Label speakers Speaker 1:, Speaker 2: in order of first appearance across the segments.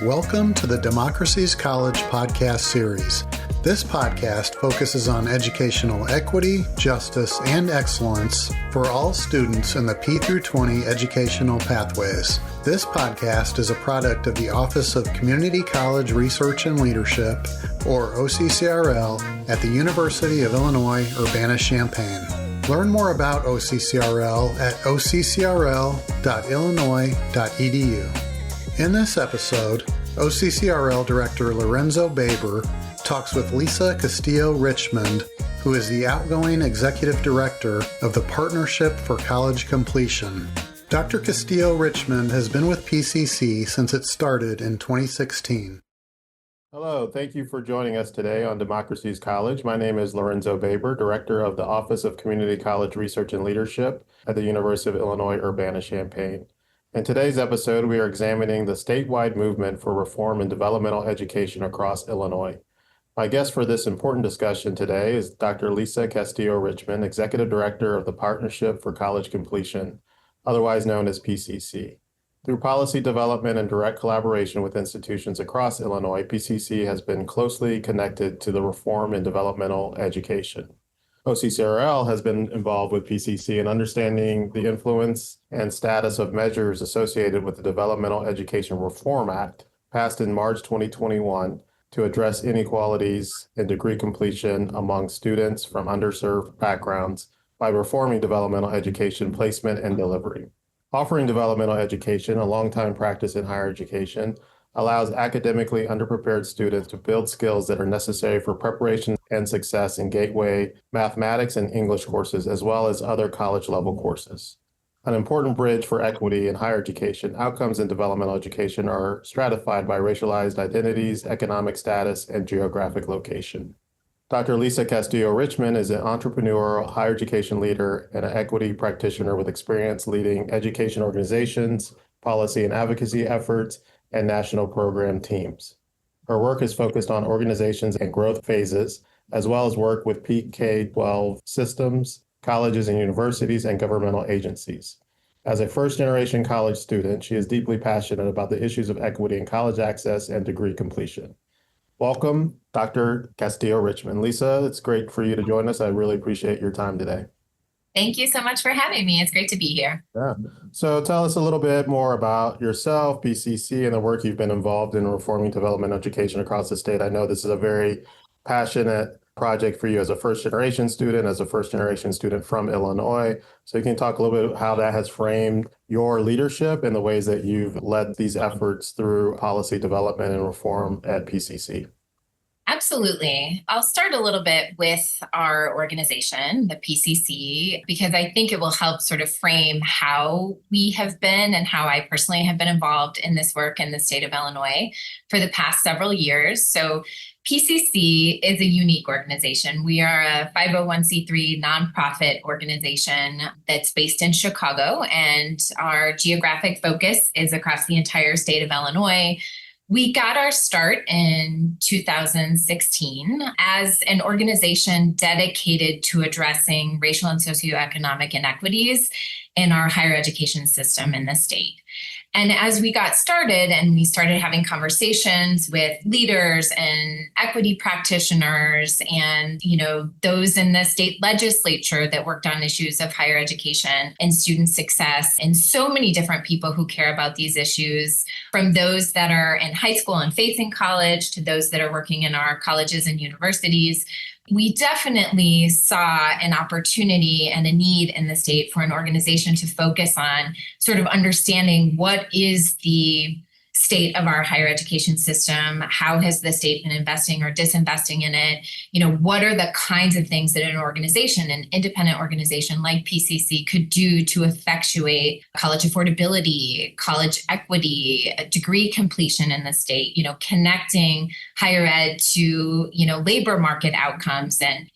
Speaker 1: Welcome to the Democracy's College podcast series. This podcast focuses on educational equity, justice, and excellence for all students in the P through 20 educational pathways. This podcast is a product of the Office of Community College Research and Leadership, or OCCRL, at the University of Illinois Urbana-Champaign. Learn more about OCCRL at occrl.illinois.edu. In this episode, OCCRL Director Lorenzo Baber talks with Lisa Castillo Richmond, who is the outgoing Executive Director of the Partnership for College Completion. Dr. Castillo Richmond has been with PCC since it started in 2016.
Speaker 2: Hello, thank you for joining us today on Democracy's College. My name is Lorenzo Baber, Director of the Office of Community College Research and Leadership at the University of Illinois Urbana-Champaign. In today's episode, we are examining the statewide movement for reform in developmental education across Illinois. My guest for this important discussion today is Dr. Lisa Castillo Richmond, Executive Director of the Partnership for College Completion, otherwise known as PCC. Through policy development and direct collaboration with institutions across Illinois, PCC has been closely connected to the reform in developmental education. OCCRL has been involved with PCC in understanding the influence and status of measures associated with the Developmental Education Reform Act, passed in March 2021, to address inequalities in degree completion among students from underserved backgrounds by reforming developmental education placement and delivery. Offering developmental education, a long-time practice in higher education, allows academically underprepared students to build skills that are necessary for preparation and success in gateway mathematics and English courses, as well as other college-level courses. An important bridge for equity in higher education, outcomes in developmental education are stratified by racialized identities, economic status, and geographic location. Dr. Lisa Castillo Richmond is an entrepreneurial higher education leader and an equity practitioner with experience leading education organizations, policy and advocacy efforts, and national program teams. Her work is focused on organizations and growth phases, as well as work with K-12 systems, colleges and universities, and governmental agencies. As a first-generation college student, she is deeply passionate about the issues of equity in college access and degree completion. Welcome, Dr. Castillo Richmond. Lisa, it's great for you to join us. I really appreciate your time today.
Speaker 3: Thank you so much for having me. It's great to be here.
Speaker 2: Yeah. So tell us a little bit more about yourself, PCC, and the work you've been involved in reforming developmental education across the state. I know this is a very passionate project for you as a first-generation student from Illinois. So you can talk a little bit about how that has framed your leadership and the ways that you've led these efforts through policy development and reform at PCC.
Speaker 3: Absolutely. I'll start a little bit with our organization, the PCC, because I think it will help sort of frame how we have been and how I personally have been involved in this work in the state of Illinois for the past several years. So PCC is a unique organization. We are a 501c3 nonprofit organization that's based in Chicago, and our geographic focus is across the entire state of Illinois. We got our start in 2016 as an organization dedicated to addressing racial and socioeconomic inequities in our higher education system in the state. And as we got started and we started having conversations with leaders and equity practitioners and, those in the state legislature that worked on issues of higher education and student success, and so many different people who care about these issues, from those that are in high school and facing college to those that are working in our colleges and universities, we definitely saw an opportunity and a need in the state for an organization to focus on sort of understanding what is the state of our higher education system, how has the state been investing or disinvesting in it, what are the kinds of things that an independent organization like PCC could do to effectuate college affordability, college equity, degree completion in the state, connecting higher ed to, labor market outcomes and,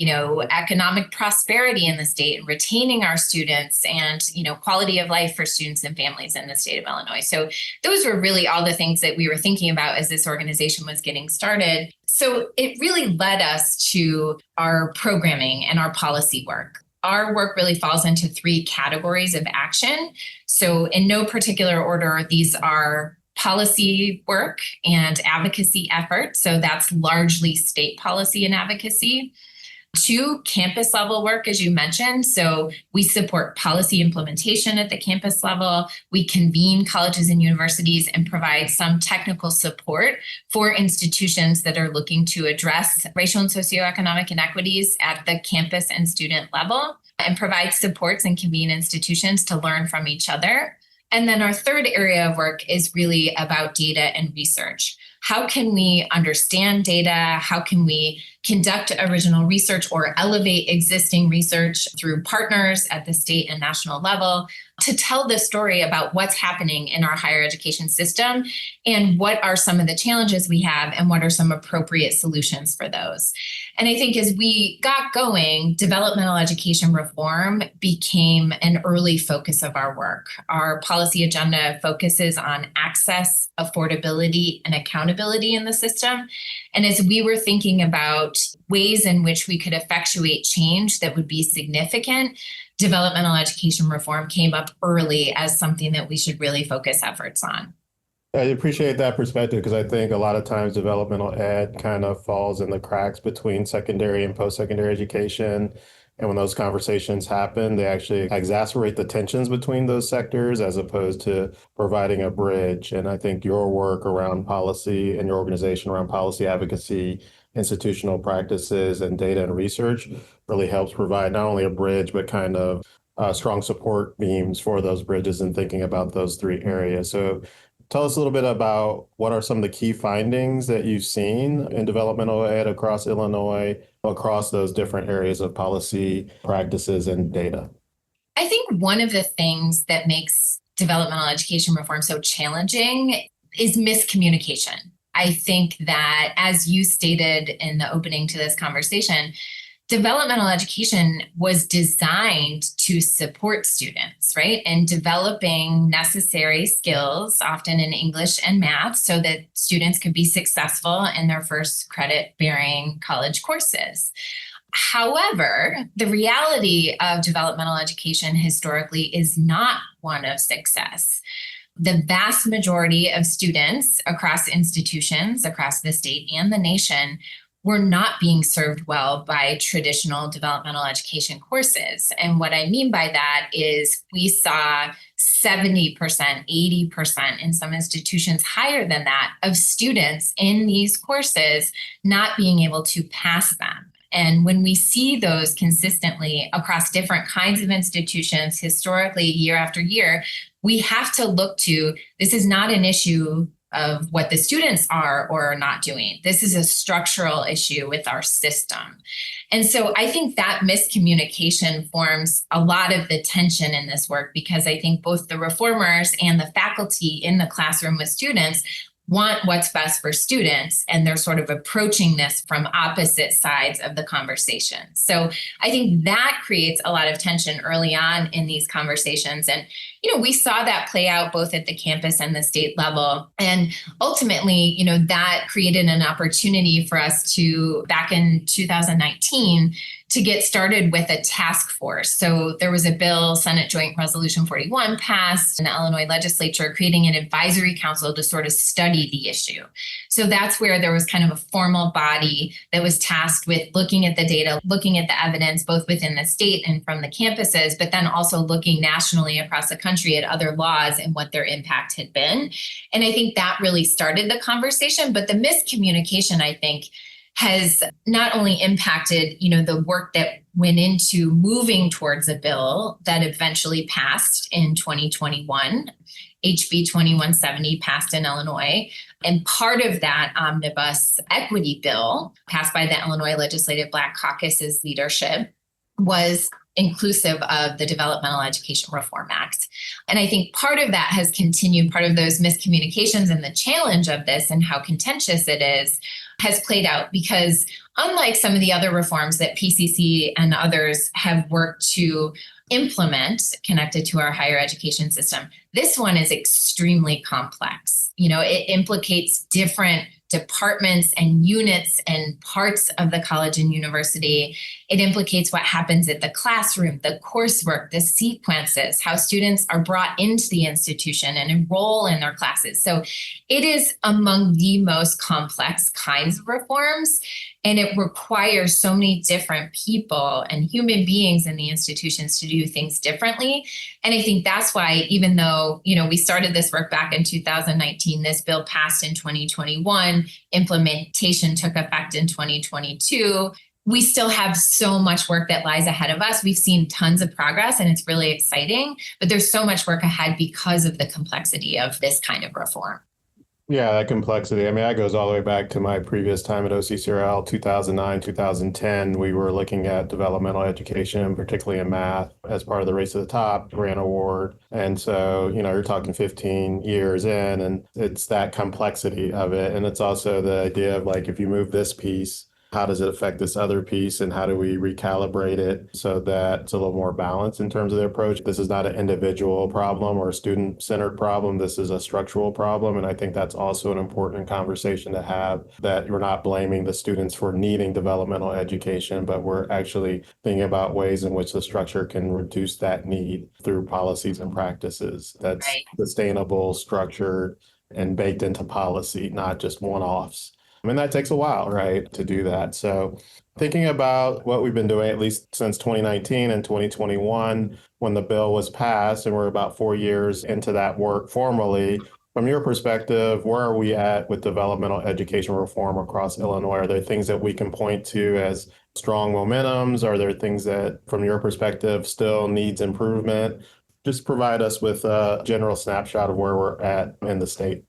Speaker 3: economic prosperity in the state, retaining our students and, quality of life for students and families in the state of Illinois. So those were really all the things that we were thinking about as this organization was getting started. So it really led us to our programming and our policy work. Our work really falls into three categories of action. So in no particular order, these are policy work and advocacy efforts. So that's largely state policy and advocacy. 2, campus level work, as you mentioned. So we support policy implementation at the campus level. We convene colleges and universities and provide some technical support for institutions that are looking to address racial and socioeconomic inequities at the campus and student level, and provide supports and convene institutions to learn from each other. And then our third area of work is really about data and research. How can we understand data? How can we conduct original research or elevate existing research through partners at the state and national level to tell the story about what's happening in our higher education system and what are some of the challenges we have and what are some appropriate solutions for those? And I think as we got going, developmental education reform became an early focus of our work. Our policy agenda focuses on access, affordability, and accountability in the system. And as we were thinking about ways in which we could effectuate change that would be significant, developmental education reform came up early as something that we should really focus efforts on.
Speaker 2: I appreciate that perspective because I think a lot of times developmental ed kind of falls in the cracks between secondary and post-secondary education. And when those conversations happen, they actually exacerbate the tensions between those sectors as opposed to providing a bridge. And I think your work around policy and your organization around policy advocacy, institutional practices, and data and research really helps provide not only a bridge, but kind of strong support beams for those bridges and thinking about those 3 areas. So tell us a little bit about what are some of the key findings that you've seen in developmental ed across Illinois, across those different areas of policy, practices, and data.
Speaker 3: I think one of the things that makes developmental education reform so challenging is miscommunication. I think that, as you stated in the opening to this conversation, developmental education was designed to support students, right? And developing necessary skills, often in English and math, so that students could be successful in their first credit-bearing college courses. However, the reality of developmental education historically is not one of success. The vast majority of students across institutions, across the state and the nation, were not being served well by traditional developmental education courses. And what I mean by that is we saw 70%, 80%, in some institutions higher than that, of students in these courses not being able to pass them. And when we see those consistently across different kinds of institutions, historically, year after year, we have to look to, this is not an issue of what the students are or are not doing. This is a structural issue with our system. And so I think that miscommunication forms a lot of the tension in this work, because I think both the reformers and the faculty in the classroom with students want what's best for students, and they're sort of approaching this from opposite sides of the conversation. So I think that creates a lot of tension early on in these conversations. And, we saw that play out both at the campus and the state level. And ultimately, that created an opportunity for us to, back in 2019, to get started with a task force. So there was a bill, Senate Joint Resolution 41, passed in the Illinois legislature, creating an advisory council to sort of study the issue. So that's where there was kind of a formal body that was tasked with looking at the data, looking at the evidence, both within the state and from the campuses, but then also looking nationally across the country at other laws and what their impact had been. And I think that really started the conversation, but the miscommunication, I think, has not only impacted, the work that went into moving towards a bill that eventually passed in 2021. HB 2170 passed in Illinois. And part of that omnibus equity bill passed by the Illinois Legislative Black Caucus's leadership was inclusive of the Developmental Education Reform Act. And I think part of that has continued, part of those miscommunications and the challenge of this and how contentious it is has played out, because unlike some of the other reforms that PCC and others have worked to implement connected to our higher education system, This one is extremely complex. It implicates different departments and units and parts of the college and university. It implicates what happens at the classroom, the coursework, the sequences, how students are brought into the institution and enroll in their classes. So it is among the most complex kinds of reforms, and it requires so many different people and human beings in the institutions to do things differently. And I think that's why, even though, we started this work back in 2019, this bill passed in 2021, implementation took effect in 2022, we still have so much work that lies ahead of us. We've seen tons of progress and it's really exciting, but there's so much work ahead because of the complexity of this kind of reform.
Speaker 2: Yeah, that complexity. That goes all the way back to my previous time at OCCRL, 2009, 2010. We were looking at developmental education, particularly in math, as part of the Race to the Top grant award. And so, you're talking 15 years in, and it's that complexity of it. And it's also the idea of if you move this piece, how does it affect this other piece, and how do we recalibrate it so that it's a little more balanced in terms of the approach? This is not an individual problem or a student-centered problem. This is a structural problem. And I think that's also an important conversation to have, that we're not blaming the students for needing developmental education, but we're actually thinking about ways in which the structure can reduce that need through policies and practices that's sustainable, structured, and baked into policy, not just one-offs. And that takes a while, right, to do that. So thinking about what we've been doing, at least since 2019 and 2021, when the bill was passed, and we're about 4 years into that work formally, from your perspective, where are we at with developmental education reform across Illinois? Are there things that we can point to as strong momentums? Are there things that, from your perspective, still needs improvement? Just provide us with a general snapshot of where we're at in the state.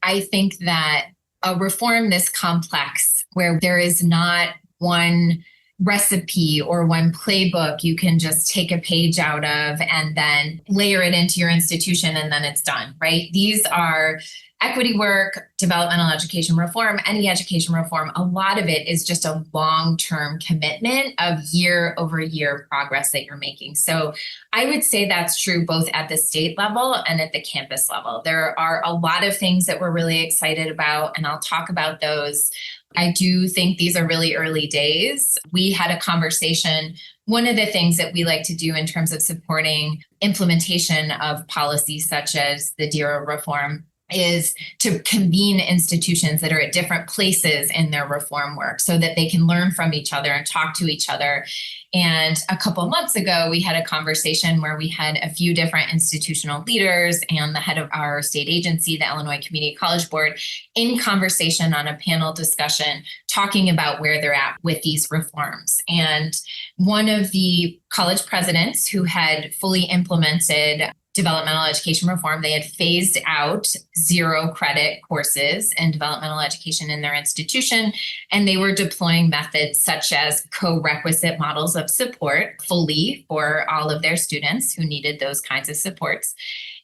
Speaker 3: I think that a reform this complex, where there is not one recipe or one playbook you can just take a page out of and then layer it into your institution and then it's done, right? These are equity work, developmental education reform, any education reform. A lot of it is just a long-term commitment of year-over-year progress that you're making. So I would say that's true both at the state level and at the campus level. There are a lot of things that we're really excited about, and I'll talk about those. I do think these are really early days. We had a conversation. One of the things that we like to do in terms of supporting implementation of policies such as the DERA reform is to convene institutions that are at different places in their reform work so that they can learn from each other and talk to each other. And a couple of months ago, we had a conversation where we had a few different institutional leaders and the head of our state agency, the Illinois Community College Board, in conversation on a panel discussion talking about where they're at with these reforms. And one of the college presidents who had fully implemented developmental education reform, they had phased out 0 credit courses in developmental education in their institution, and they were deploying methods such as co-requisite models of support fully for all of their students who needed those kinds of supports.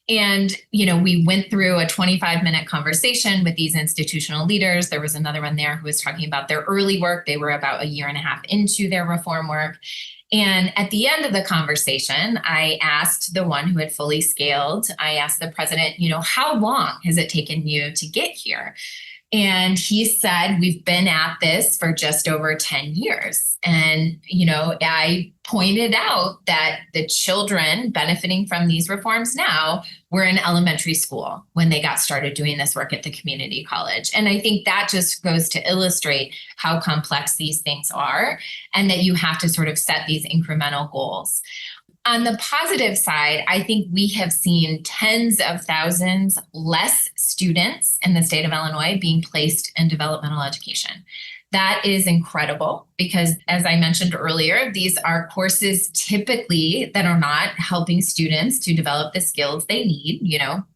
Speaker 3: And, we went through a 25-minute conversation with these institutional leaders. There was another one there who was talking about their early work. They were about a year and a half into their reform work. And at the end of the conversation, I asked the one who had fully scaled, I asked the president, how long has it taken you to get here? And he said, we've been at this for just over 10 years. And, I pointed out that the children benefiting from these reforms now were in elementary school when they got started doing this work at the community college. And I think that just goes to illustrate how complex these things are and that you have to sort of set these incremental goals. On the positive side, I think we have seen tens of thousands less students in the state of Illinois being placed in developmental education. That is incredible because, as I mentioned earlier, these are courses typically that are not helping students to develop the skills they need.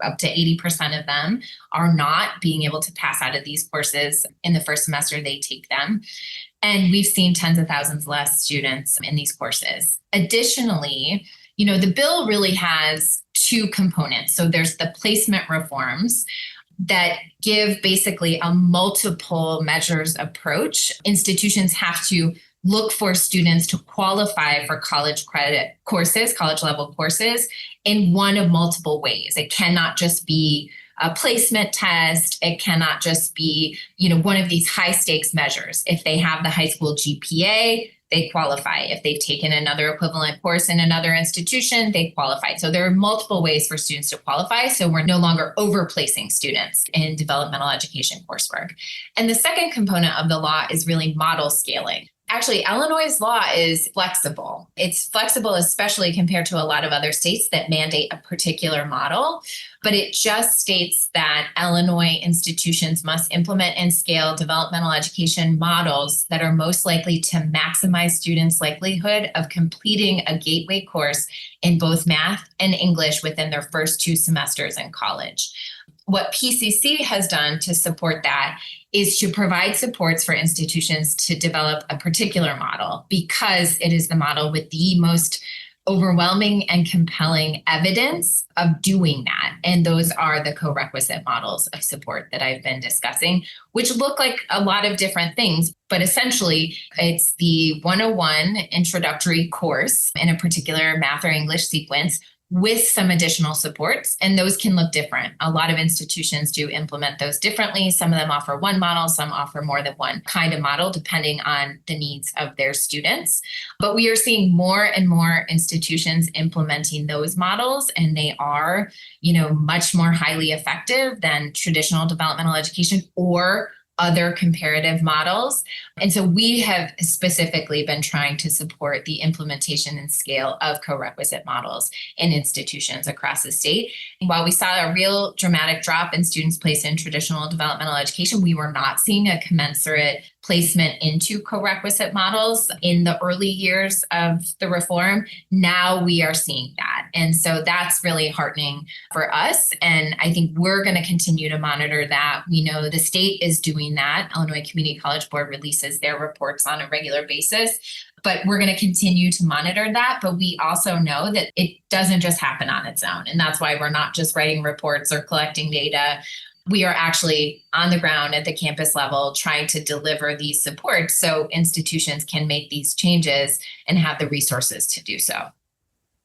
Speaker 3: Up to 80% of them are not being able to pass out of these courses in the first semester they take them. And we've seen tens of thousands less students in these courses. Additionally, the bill really has 2 components. So there's the placement reforms that give basically a multiple measures approach. Institutions have to look for students to qualify for college credit courses, college level courses, in one of multiple ways. It cannot just be a placement test. It cannot just be, one of these high stakes measures. If they have the high school GPA, they qualify. If they've taken another equivalent course in another institution, they qualify. So there are multiple ways for students to qualify. So we're no longer overplacing students in developmental education coursework. And the second component of the law is really model scaling. Actually, Illinois' law is flexible. It's flexible, especially compared to a lot of other states that mandate a particular model. But it just states that Illinois institutions must implement and scale developmental education models that are most likely to maximize students' likelihood of completing a gateway course in both math and English within their first 2 semesters in college. What PCC has done to support that is to provide supports for institutions to develop a particular model, because it is the model with the most overwhelming and compelling evidence of doing that. And those are the co-requisite models of support that I've been discussing, which look like a lot of different things. But essentially, it's the 101 introductory course in a particular math or English sequence with some additional supports, and those can look different. A lot of institutions do implement those differently. Some of them offer one model, some offer more than one kind of model, depending on the needs of their students. But we are seeing more and more institutions implementing those models, and they are, much more highly effective than traditional developmental education or other comparative models. And so we have specifically been trying to support the implementation and scale of co-requisite models in institutions across the state. And while we saw a real dramatic drop in students placed in traditional developmental education, we were not seeing a commensurate placement into co-requisite models in the early years of the reform. Now we are seeing that. And so that's really heartening for us. And I think we're going to continue to monitor that. We know the state is doing that. Illinois Community College Board releases their reports on a regular basis, but we're going to continue to monitor that. But we also know that it doesn't just happen on its own. And that's why we're not just writing reports or collecting data. We are actually on the ground at the campus level trying to deliver these supports so institutions can make these changes and have the resources to do so.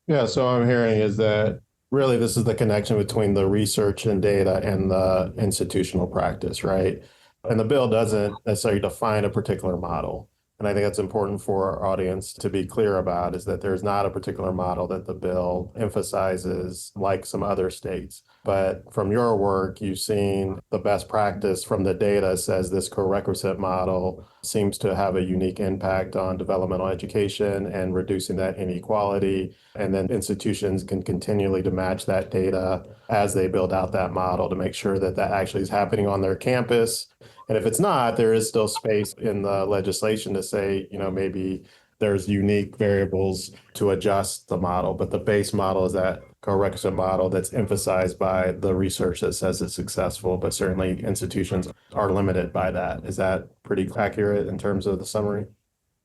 Speaker 2: Yeah, so what I'm hearing is that really this is the connection between the research and data and the institutional practice, right? And the bill doesn't necessarily define a particular model. And I think that's important for our audience to be clear about, is that there's not a particular model that the bill emphasizes like some other states. But from your work, you've seen the best practice from the data says this co-requisite model seems to have a unique impact on developmental education and reducing that inequality. And then institutions can continually to match that data as they build out that model to make sure that that actually is happening on their campus. And if it's not, there is still space in the legislation to say, maybe there's unique variables to adjust the model, but the base model is that co-requisite model that's emphasized by the research that says it's successful, but certainly institutions are limited by that. Is that pretty accurate in terms of the summary?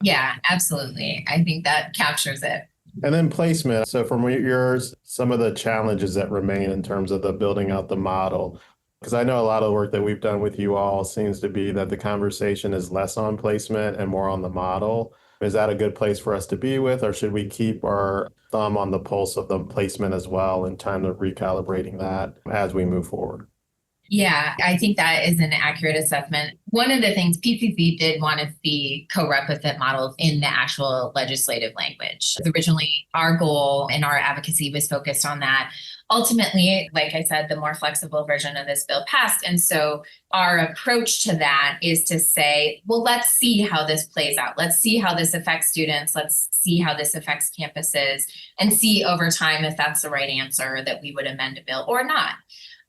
Speaker 3: Yeah, absolutely. I think that captures it.
Speaker 2: And then placement. So from yours, some of the challenges that remain in terms of the building out the model. Because I know a lot of the work that we've done with you all seems to be that the conversation is less on placement and more on the model. Is that a good place for us to be with, or should we keep our thumb on the pulse of the placement as well and kind of recalibrating that as we move forward?
Speaker 3: Yeah, I think that is an accurate assessment. One of the things PCC did want to see co-requisite models in the actual legislative language. Originally, our goal and our advocacy was focused on that. Ultimately, like I said, the more flexible version of this bill passed. And so our approach to that is to say, well, let's see how this plays out. Let's see how this affects students. Let's see how this affects campuses and see over time if that's the right answer that we would amend a bill or not.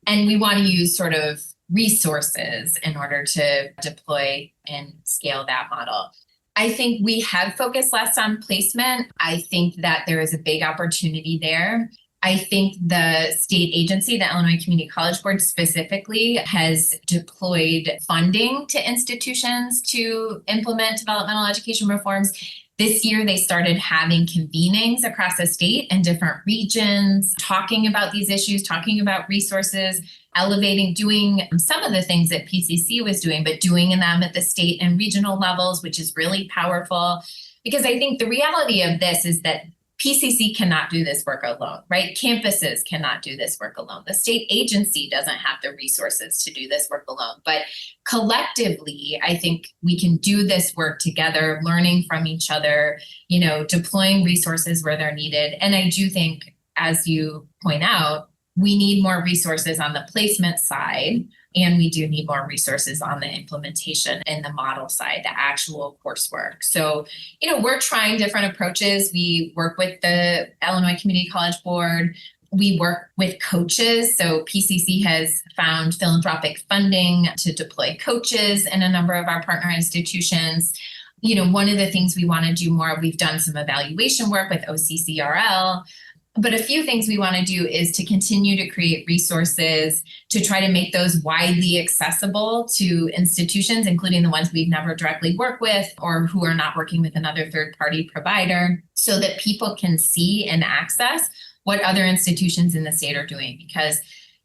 Speaker 3: And we want to use sort of resources in order to deploy and scale that model. I think we have focused less on placement. I think that there is a big opportunity there. I think the state agency, the Illinois Community College Board specifically, has deployed funding to institutions to implement developmental education reforms. This year, they started having convenings across the state and different regions, talking about these issues, talking about resources, elevating, doing some of the things that PCC was doing, but doing them at the state and regional levels, which is really powerful. Because I think the reality of this is that PCC cannot do this work alone, right? Campuses cannot do this work alone. The state agency doesn't have the resources to do this work alone. But collectively, I think we can do this work together, learning from each other, deploying resources where they're needed. And I do think, as you point out, we need more resources on the placement side, and we do need more resources on the implementation and the model side, the actual coursework. So, we're trying different approaches. We work with the Illinois Community College Board. We work with coaches. So PCC has found philanthropic funding to deploy coaches in a number of our partner institutions. One of the things we want to do more, we've done some evaluation work with OCCRL. But a few things we want to do is to continue to create resources to try to make those widely accessible to institutions, including the ones we've never directly worked with or who are not working with another third-party provider, so that people can see and access what other institutions in the state are doing. Because,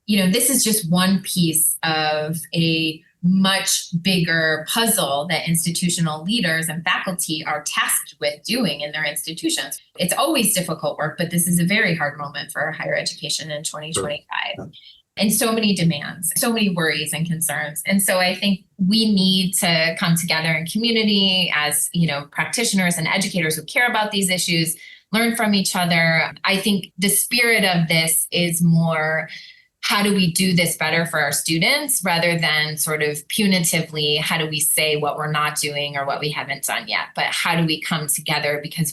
Speaker 3: this is just one piece of a much bigger puzzle that institutional leaders and faculty are tasked with doing in their institutions. It's always difficult work, but this is a very hard moment for higher education in 2025. Sure. And so many demands, so many worries and concerns. And so I think we need to come together in community as, practitioners and educators who care about these issues, learn from each other. I think the spirit of this is more, how do we do this better for our students, rather than sort of punitively, how do we say what we're not doing or what we haven't done yet, but how do we come together? Because,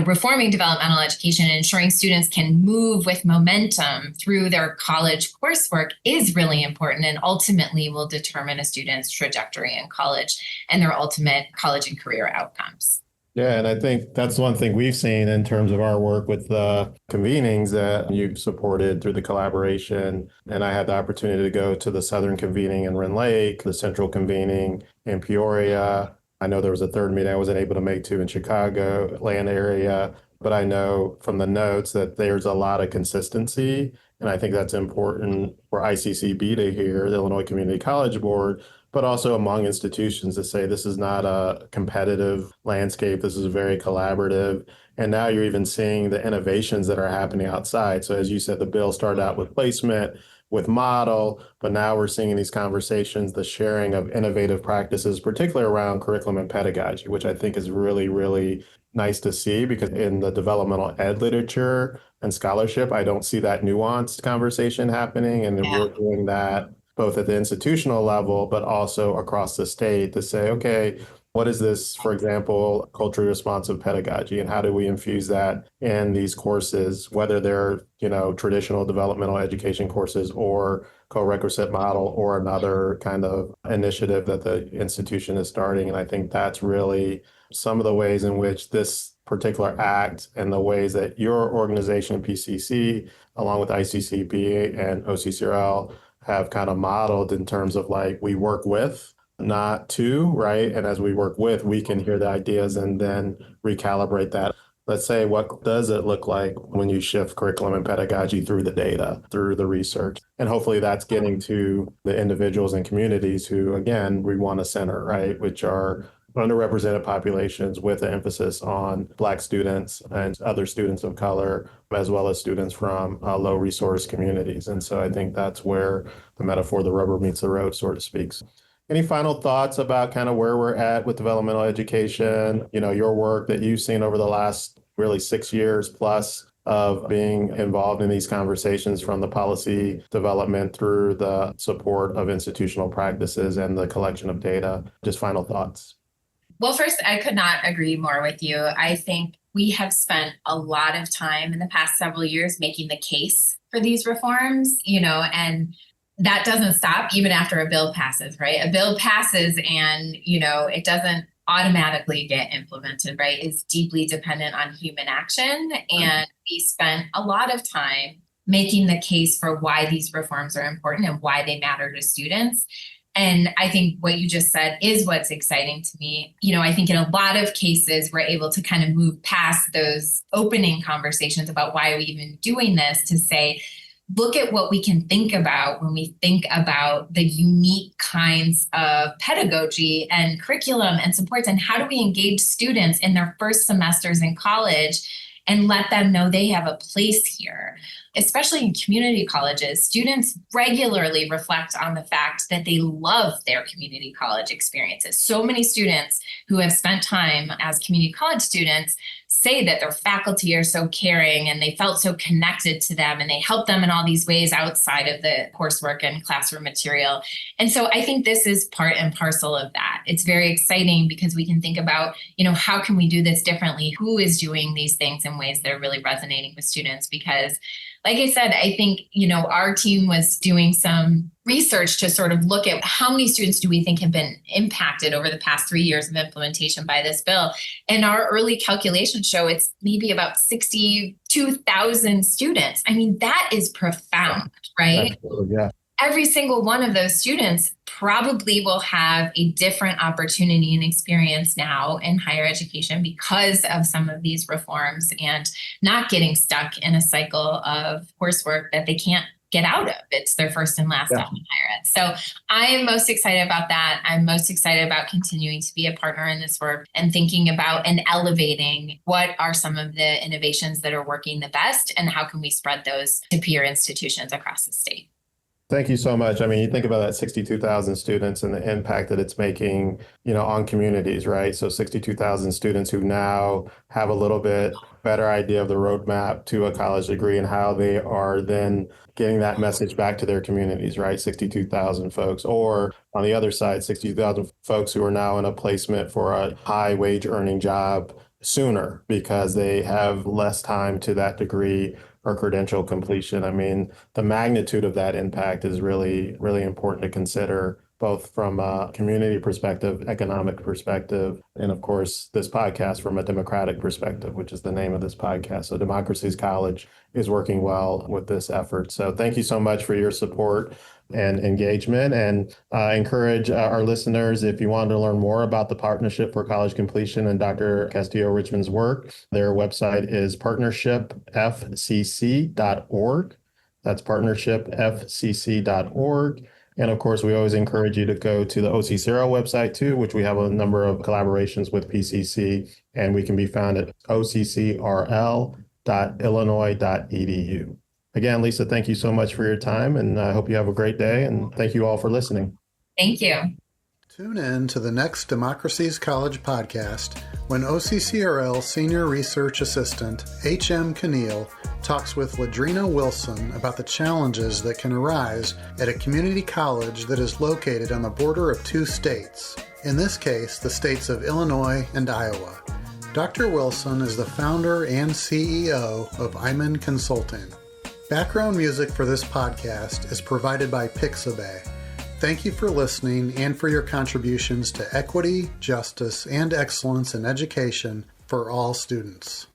Speaker 3: reforming developmental education and ensuring students can move with momentum through their college coursework is really important, and ultimately will determine a student's trajectory in college and their ultimate college and career outcomes.
Speaker 2: Yeah, and I think that's one thing we've seen in terms of our work with the convenings that you've supported through the collaboration. And I had the opportunity to go to the Southern convening in Rend Lake, the Central convening in Peoria. I know there was a third meeting I wasn't able to make to in Chicago, Atlanta area, but I know from the notes that there's a lot of consistency. And I think that's important for ICCB to hear, the Illinois Community College Board, but also among institutions to say this is not a competitive landscape. This is very collaborative. And now you're even seeing the innovations that are happening outside. So as you said, the bill started out with placement, with model, but now we're seeing in these conversations the sharing of innovative practices, particularly around curriculum and pedagogy, which I think is really, really nice to see, because in the developmental ed literature and scholarship, I don't see that nuanced conversation happening. And we're doing that both at the institutional level, but also across the state to say, okay, what is this, for example, culturally responsive pedagogy, and how do we infuse that in these courses, whether they're, traditional developmental education courses or co-requisite model or another kind of initiative that the institution is starting. And I think that's really some of the ways in which this particular act and the ways that your organization, PCC, along with ICCB and OCCRL, have kind of modeled in terms of we work with, not to, right? And as we work with, we can hear the ideas and then recalibrate that. Let's say, what does it look like when you shift curriculum and pedagogy through the data, through the research? And hopefully that's getting to the individuals and communities who, again, we want to center, right? Which are underrepresented populations with an emphasis on Black students and other students of color, as well as students from low resource communities. And so I think that's where the metaphor, the rubber meets the road, sort of speaks. Any final thoughts about kind of where we're at with developmental education, your work that you've seen over the last really 6 years plus of being involved in these conversations, from the policy development through the support of institutional practices and the collection of data? Just final thoughts.
Speaker 3: Well, first, I could not agree more with you. I think we have spent a lot of time in the past several years making the case for these reforms, and that doesn't stop even after a bill passes, right? A bill passes and, it doesn't automatically get implemented, right? It's deeply dependent on human action. And we spent a lot of time making the case for why these reforms are important and why they matter to students. And I think what you just said is what's exciting to me. I think in a lot of cases, we're able to kind of move past those opening conversations about why are we even doing this, to say, look at what we can think about when we think about the unique kinds of pedagogy and curriculum and supports, and how do we engage students in their first semesters in college and let them know they have a place here. Especially in community colleges, students regularly reflect on the fact that they love their community college experiences. So many students who have spent time as community college students say that their faculty are so caring and they felt so connected to them and they help them in all these ways outside of the coursework and classroom material. And so I think this is part and parcel of that. It's very exciting because we can think about, how can we do this differently? Who is doing these things in ways that are really resonating with students? Because like I said, I think, our team was doing some research to sort of look at how many students do we think have been impacted over the past 3 years of implementation by this bill. And our early calculations show it's maybe about 62,000 students. I mean, that is profound, right?
Speaker 2: Yeah.
Speaker 3: Every single one of those students probably will have a different opportunity and experience now in higher education because of some of these reforms and not getting stuck in a cycle of coursework that they can't get out of. It's their first and last step in higher ed. So I am most excited about that. I'm most excited about continuing to be a partner in this work and thinking about and elevating what are some of the innovations that are working the best and how can we spread those to peer institutions across the state.
Speaker 2: Thank you so much. I mean, you think about that 62,000 students and the impact that it's making, on communities, right? So 62,000 students who now have a little bit better idea of the roadmap to a college degree and how they are then getting that message back to their communities, right? 62,000 folks. Or on the other side, 60,000 folks who are now in a placement for a high wage earning job sooner because they have less time to that degree or credential completion. I mean, the magnitude of that impact is really, really important to consider, both from a community perspective, economic perspective, and of course, this podcast from a democratic perspective, which is the name of this podcast. So Democracy's College is working well with this effort. So thank you so much for your support and engagement, and encourage our listeners, if you want to learn more about the Partnership for College Completion and Dr. Castillo Richmond's work, their website is partnershipfcc.org. That's partnershipfcc.org. And of course, we always encourage you to go to the OCCRL website too, which we have a number of collaborations with PCC, and we can be found at occrl.illinois.edu. Again, Lisa, thank you so much for your time, and I hope you have a great day, and thank you all for listening.
Speaker 3: Thank you.
Speaker 1: Tune in to the next Democracy's College podcast when OCCRL Senior Research Assistant H.M. Keneal talks with Ladrina Wilson about the challenges that can arise at a community college that is located on the border of two states, in this case, the states of Illinois and Iowa. Dr. Wilson is the founder and CEO of Iman Consulting. Background music for this podcast is provided by Pixabay. Thank you for listening and for your contributions to equity, justice, and excellence in education for all students.